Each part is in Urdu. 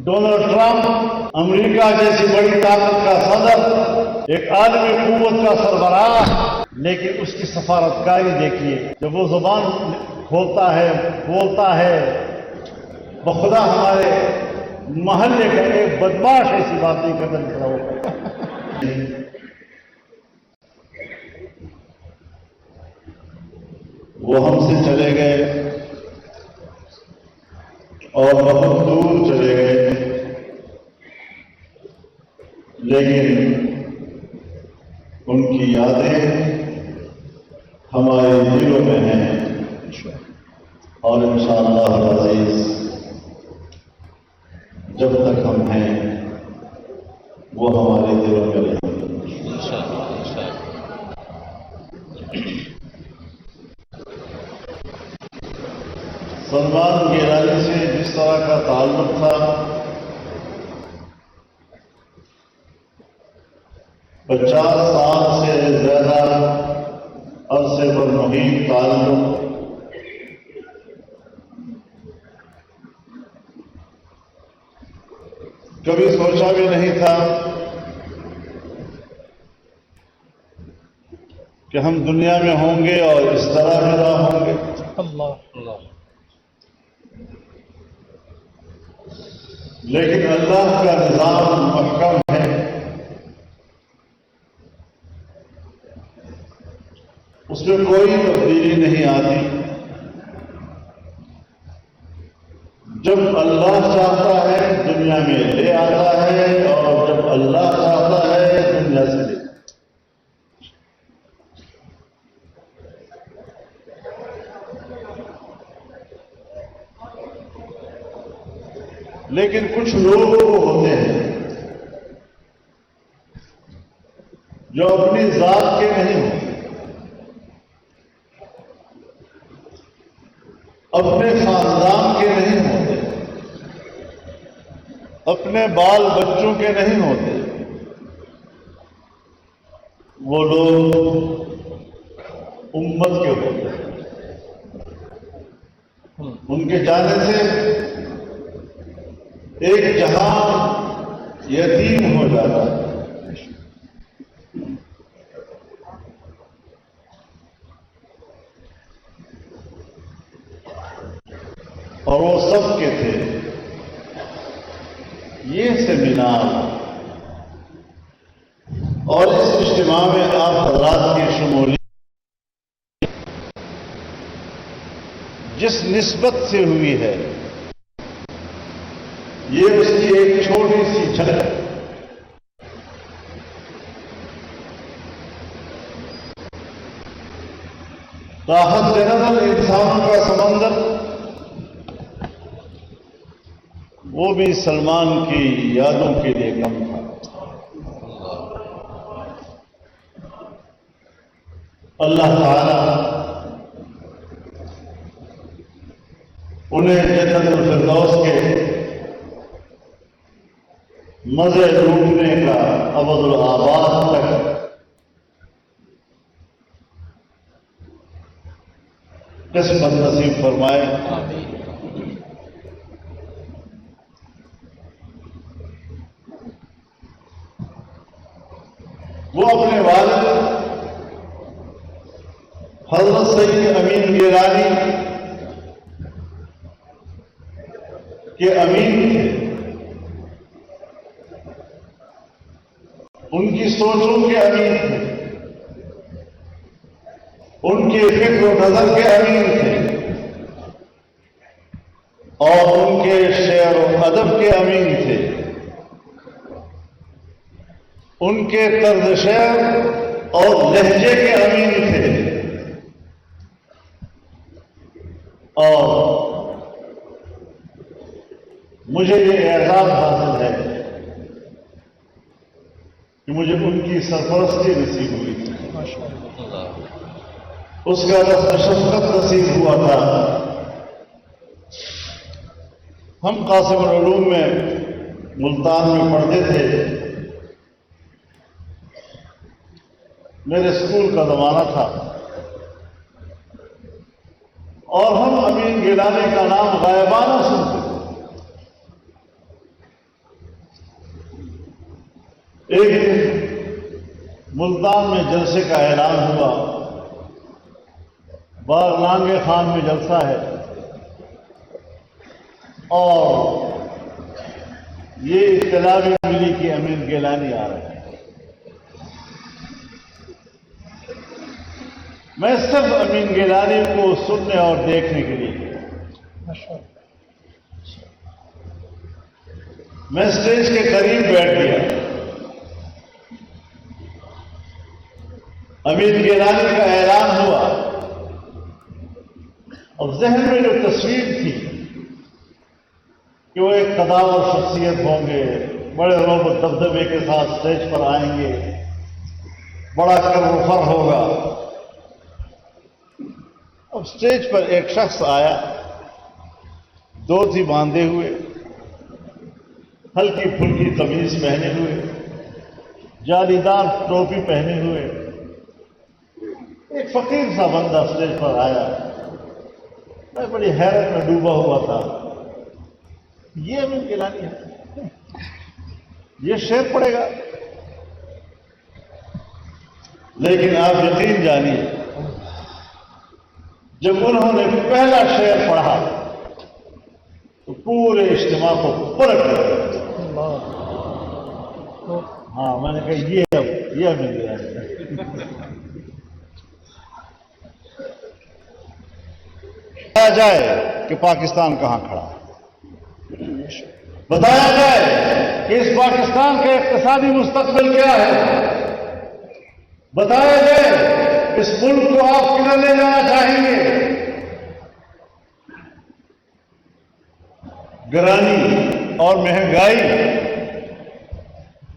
ڈونلڈ ٹرمپ امریکہ جیسی بڑی طاقت کا صدر، ایک عالمی قوت کا سربراہ، لیکن اس کی سفارتکاری دیکھیے، جب وہ زبان کھولتا ہے بولتا ہے، بخدا ہمارے محلے کا ایک بدماش ایسی باتیں کرنے کھڑا ہوتا ہے۔ وہ ہم سے چلے گئے اور بہت دور چلے گئے، لیکن ان کی یادیں ہمارے دلوں میں ہیں، اور انشاءاللہ العزیز جب تک ہم ہیں وہ ہمارے دلوں میں رہیں گے۔ سلمان گیلانی سے جس طرح کا تعلق تھا، 50 سال سے زیادہ عرصے پر محیط تعلق، کبھی سوچا بھی نہیں تھا کہ ہم دنیا میں ہوں گے اور اس طرح جدا ہوں گے۔ لیکن اللہ کا نظام محکم ہے، اس میں کوئی تبدیلی نہیں آتی۔ جب اللہ چاہتا ہے دنیا میں لے آتا ہے، اور جب اللہ چاہتا ہے دنیا سے لے۔ لیکن کچھ لوگ وہ ہوتے ہیں جو اپنی ذات کے نہیں ہوتے، اپنے خاندان کے نہیں ہوتے، اپنے بال بچوں کے نہیں ہوتے، وہ لوگ امت کے ہوتے ہیں۔ ان کے جانے سے ایک جہان یتیم ہو جاتا ہے۔ اور وہ سب کے تھے یہ سیمینار اور اس اجتماع میں آپ حضرات کی شمولیت جس نسبت سے ہوئی ہے، یہ اس کی ایک چھوٹی سی جھلک۔ راحت نظر انسانوں کا سمندر، وہ بھی سلمان کی یادوں کے لیے کم تھا۔ اللہ تعالی انہیں جنت الفردوس کے مزے لوٹنے کا ابد الآباد تک قسمت نصیب فرمائے۔ وہ اپنے والد حضرت سید امین گیلانی کے امین تھے، ان کی سوچوں کے امین تھے، ان کے فکر و نظر کے امین تھے، اور ان کے شعر و ادب کے امین تھے، ان کے طرز شعر اور لہجے کے امین تھے۔ اور مجھے یہ اعزاز حاصل ہے کہ مجھے ان کی سرپرستی نصیب ہوئی تھی، اس کا رفع شفقت نصیب ہوا تھا۔ ہم قاسم العلوم میں ملتان میں پڑھتے تھے، میرے اسکول کا زمانہ تھا، اور ہم امین گیلانی کا نام غائبانہ سنتے تھے۔ ایک دن ملتان میں جلسے کا اعلان ہوا، باغ لانگے خان میں جلسہ ہے، اور یہ اطلاع بھی ملی کہ امین گیلانی آ رہے ہیں۔ میں صرف امین گیلانی کو سننے اور دیکھنے کے لیے میں اسٹیج کے قریب بیٹھ گیا۔ امین گیلانی کا اعلان ہوا، اور ذہن میں جو تصویر تھی کہ وہ ایک قداور شخصیت ہوں گے، بڑے روب و دبدبے کے ساتھ اسٹیج پر آئیں گے، بڑا کر ہوگا۔ اب اسٹیج پر ایک شخص آیا، دھوتی باندھے ہوئے، ہلکی پھلکی قمیض پہنے ہوئے، جالی دار ٹوپی پہنے ہوئے، ایک فقیر سا بندہ اسٹیج پر آیا۔ میں بڑی حیرت میں ڈوبا ہوا تھا، یہ امین گیلانی ہے، یہ شعر پڑے گا؟ لیکن آپ یقین جانیے، جب انہوں نے پہلا شعر پڑھا تو پورے اجتماع کو پلٹ گیا۔ ہاں، میں نے کہا یہ امین گیلانی ہے۔ بتایا جائے کہ پاکستان کہاں کھڑا ہے، بتایا جائے کہ اس پاکستان کا اقتصادی مستقبل کیا ہے، بتایا جائے اس ملک کو آپ کدھر لے جانا چاہیں گے۔ گرانی اور مہنگائی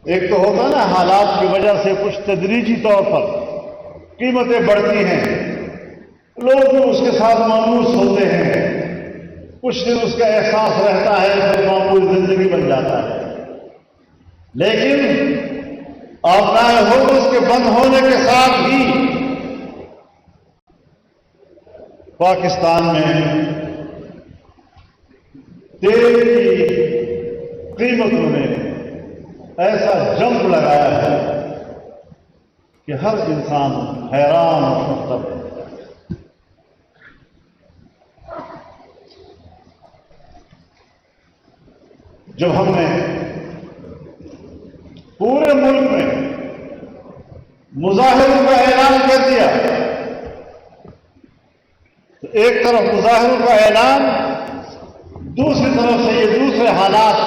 ایک تو ہوتا نا، حالات کی وجہ سے کچھ تدریجی طور پر قیمتیں بڑھتی ہیں، لوگ بھی اس کے ساتھ مانوس ہوتے ہیں، کچھ دن اس کا احساس رہتا ہے، پھر معمول زندگی بن جاتا ہے۔ لیکن آپ نئے ہو اس کے بند ہونے کے ساتھ ہی پاکستان میں تیل کی قیمتوں نے ایسا جمپ لگایا ہے کہ ہر انسان حیران اور مستغرب ہے۔ جب ہم نے پورے ملک میں مظاہروں کا اعلان کر دیا تو ایک طرف مظاہروں کا اعلان، دوسری طرف سے یہ دوسرے حالات،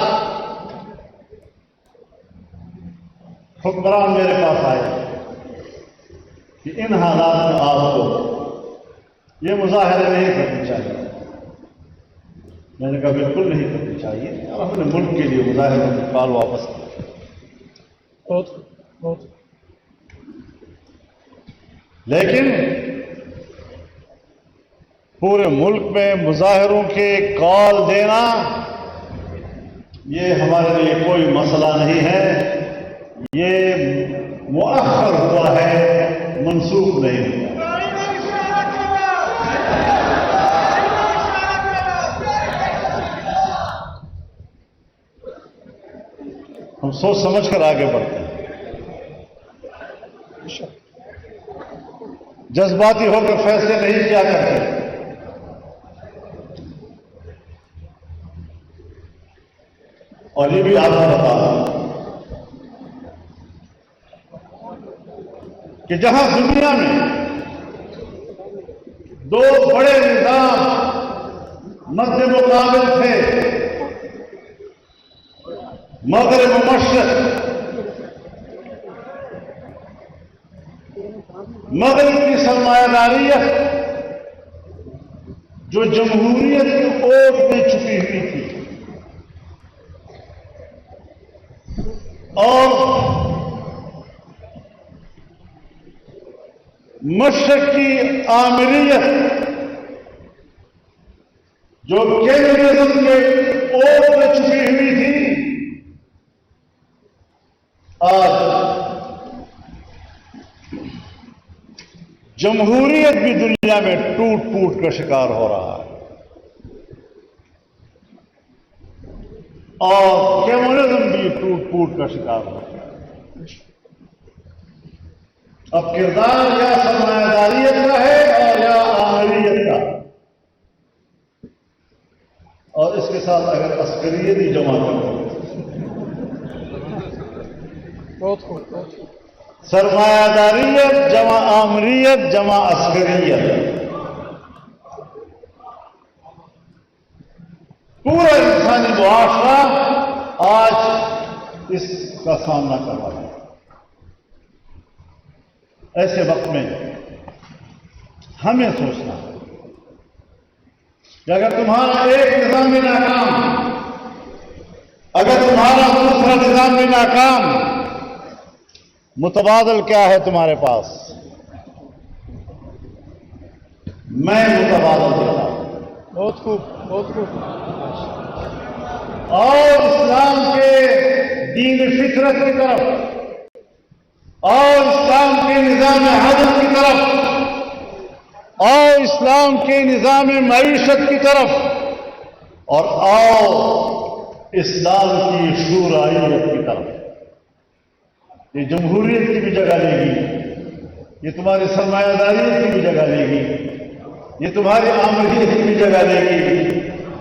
حکمران میرے پاس آئے کہ ان حالات میں آپ کو یہ مظاہرے نہیں کرنے چاہیے۔ میں نے کہا بالکل نہیں کرنی چاہیے، اور اپنے ملک کے لیے مظاہروں کی کال واپس کر۔ لیکن پورے ملک میں مظاہروں کے کال دینا یہ ہمارے لیے کوئی مسئلہ نہیں ہے، یہ مؤخر ہوا ہے، منسوخ نہیں ہوا۔ ہم سوچ سمجھ کر آگے بڑھتے ہیں، جذباتی ہو کر فیصلے نہیں کیا کرتے۔ اور یہ بھی آپ کو بتا دوں کہ جہاں دنیا میں دو بڑے نظام مد مقابل تھے، مغرب و مشرق، مغرب کی سرمایہ داریت جو جمہوریت کی اوٹ میں چھپی ہوئی تھی، اور مشرق کی آمریت جو کیمرزم کے اوٹ میں چھپی ہوئی تھی، آج جمہوریت بھی دنیا میں ٹوٹ پوٹ کا شکار ہو رہا ہے، اور کمیونزم بھی ٹوٹ پوٹ کا شکار ہو رہا ہے۔ اب کردار یا سرمایہ داریت کا ہے اور یا آمریت کا، اور اس کے ساتھ اگر عسکریت ہی جمع کرو، سرمایہ داریت جمع آمریت جمع عسکریت، پورا انسانی معاشرہ آج اس کا سامنا کر رہا ہے۔ ایسے وقت میں ہمیں سوچنا ہے کہ اگر تمہارا ایک نظام بھی ناکام، اگر تمہارا دوسرا نظام بھی ناکام، متبادل کیا ہے تمہارے پاس؟ میں متبادل دیتا ہوں۔ بہت خوب، بہت خوب۔ اور اسلام کے دین فطرت کی طرف اور اسلام کے نظام عدل کی طرف اور اسلام کے نظام معیشت کی طرف اور اسلام کی شورائیت کی طرف۔ یہ جمہوریت کی بھی جگہ لے گی، یہ تمہاری سرمایہ داریت کی بھی جگہ لے گی، یہ تمہاری آمریت کی بھی جگہ لے گی۔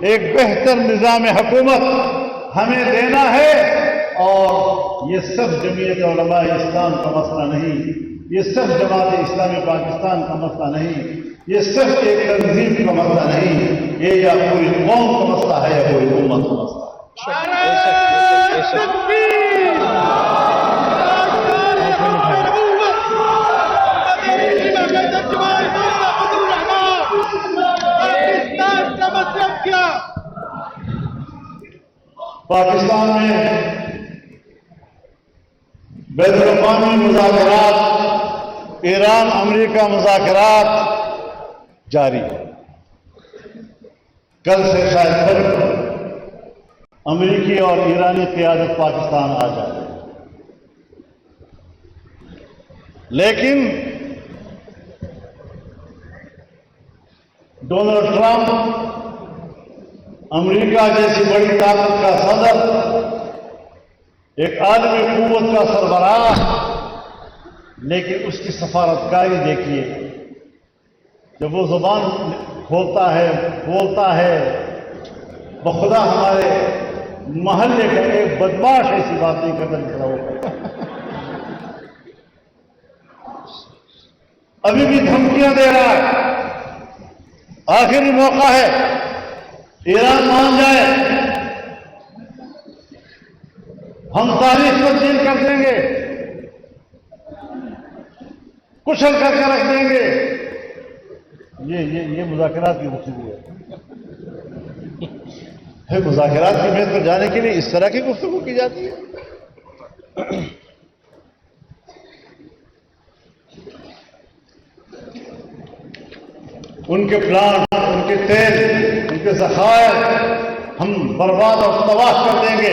ایک بہتر نظام حکومت ہمیں دینا ہے، اور یہ سب جمعیت علماء اسلام کا مسئلہ نہیں، یہ سب جماعت اسلامی پاکستان کا مسئلہ نہیں، یہ صرف ایک تنظیم کا مسئلہ نہیں، یہ یا پوری قوم کا مسئلہ ہے یا پوری امت کا مسئلہ ہے۔ پاکستان میں بین الاقوامی مذاکرات، ایران امریکہ مذاکرات جاری ہے۔ کل سے شاید پھر امریکی اور ایرانی قیادت پاکستان آ جائے، لیکن ڈونلڈ ٹرمپ امریکہ جیسی بڑی طاقت کا صدر، ایک عالمی قوت کا سربراہ، لیکن اس کی سفارتکاری دیکھیے، جب وہ زبان کھولتا ہے بولتا ہے، بخدا ہمارے محلے کا ایک بدماش ایسی بات نہیں کرتا کھڑا ہوتا، ابھی بھی دھمکیاں دے رہا ہے۔ آخری موقع ہے، ایران مان جائے، ہم تاریخ تبدیل کر دیں گے، کچل کر کے رکھ دیں گے۔ یہ مذاکرات کی گفتگو ہے۔ مذاکرات کی میز پر جانے کے لیے اس طرح کی گفتگو کی جاتی ہے۔ ان کے پلانٹ، ان کے تیل، ان کے ذخائر ہم برباد اور تباہ کر دیں گے،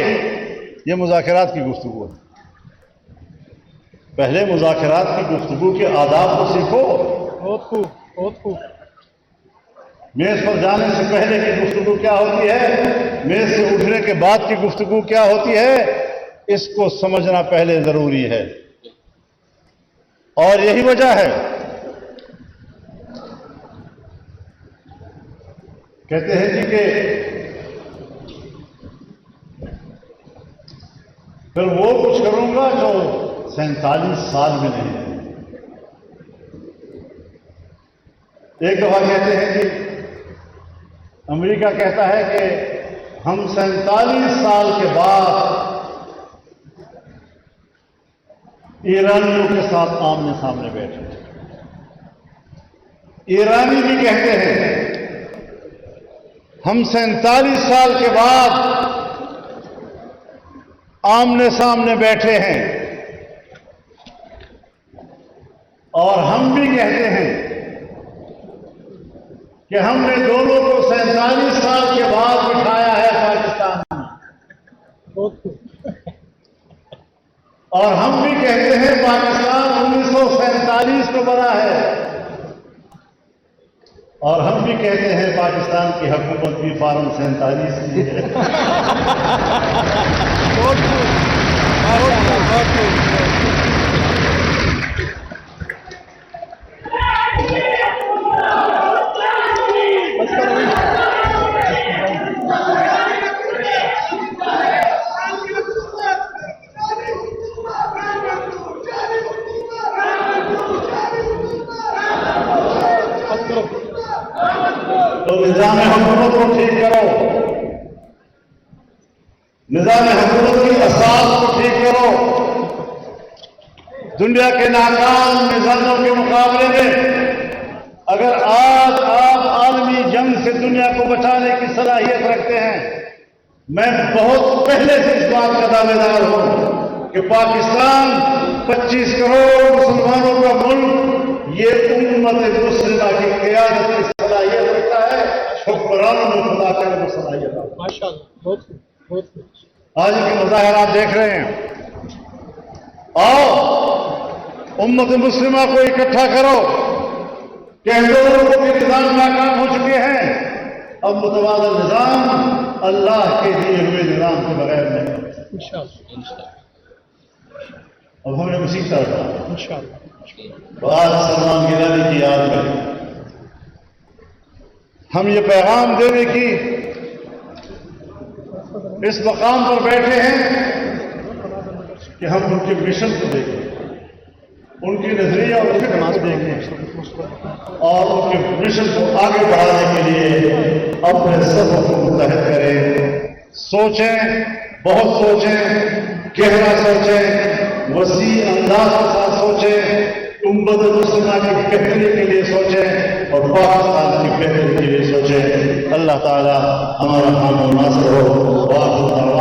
یہ مذاکرات کی گفتگو ہے۔ پہلے مذاکرات کی گفتگو کے آداب کو سیکھو۔ بہت خوب، بہت خوب۔ میز پر جانے سے پہلے کی گفتگو کیا ہوتی ہے، میز سے اٹھنے کے بعد کی گفتگو کیا ہوتی ہے، اس کو سمجھنا پہلے ضروری ہے۔ اور یہی وجہ ہے، کہتے ہیں جی کہ پھر وہ کچھ کروں گا جو 47 سال میں نہیں ہے۔ ایک دفعہ کہتے ہیں کہ امریکہ کہتا ہے کہ ہم 47 سال کے بعد ایرانیوں کے ساتھ آمنے سامنے بیٹھے۔ ایرانی بھی کہتے ہیں ہم 47 سال کے بعد آمنے سامنے بیٹھے ہیں، اور ہم بھی کہتے ہیں کہ ہم نے دونوں کو 47 سال کے بعد بٹھایا ہے پاکستان میں، اور ہم بھی کہتے ہیں پاکستان 1947 کو بنا ہے، اور ہم بھی کہتے ہیں پاکستان کی حکومت بھی فارم 47 کی ہے۔ تو نظام حکومت کو ٹھیک کرو، نظام حکومت کی اساس کو ٹھیک کرو۔ دنیا کے ناکام نظاموں کے مقابلے میں اگر آج آپ عالمی جنگ سے دنیا کو بچانے کی صلاحیت رکھتے ہیں، میں بہت پہلے سے اس بات کا دعوے دار ہوں کہ پاکستان 25 کروڑ مسلمانوں کا ملک یہ امت مسلمہ کی قیادت کی صلاحیت رکھتا ہے، حکمرانوں میں خدا کرے وہ صلاحیت ہے۔ ماشاءاللہ، بہت خوب، بہت خوب۔ آج کے مظاہرات دیکھ رہے ہیں، آؤ امت مسلمہ کو اکٹھا کرو، کہہ دو کہ نظام ناکام ہو چکے ہیں، اب متبادل نظام اللہ کے دیے ہوئے نظام کے بغیر نہیں، انشاءاللہ، اب ہمیں اسی طرح انشاءاللہ۔ آج سلمان گیلانی کی یاد میں ہم یہ پیغام دینے کی اس مقام پر بیٹھے ہیں کہ ہم ان کے مشن کو دیکھیں، ان کی نظریہ اور فکر کو دیکھیں اور ان کے مشن کو آگے بڑھانے کے لیے اپنے سب کو متحد کریں، سوچیں، بہت سوچیں، گہرا سوچیں، وسیع انداز کے ساتھ سوچیں، امت مسلمہ کی بہتری کے لیے سوچیں اور پاکستان کی بہتری کے لیے سوچیں۔ اللہ تعالی ہمارا حامی و ناصر ہو۔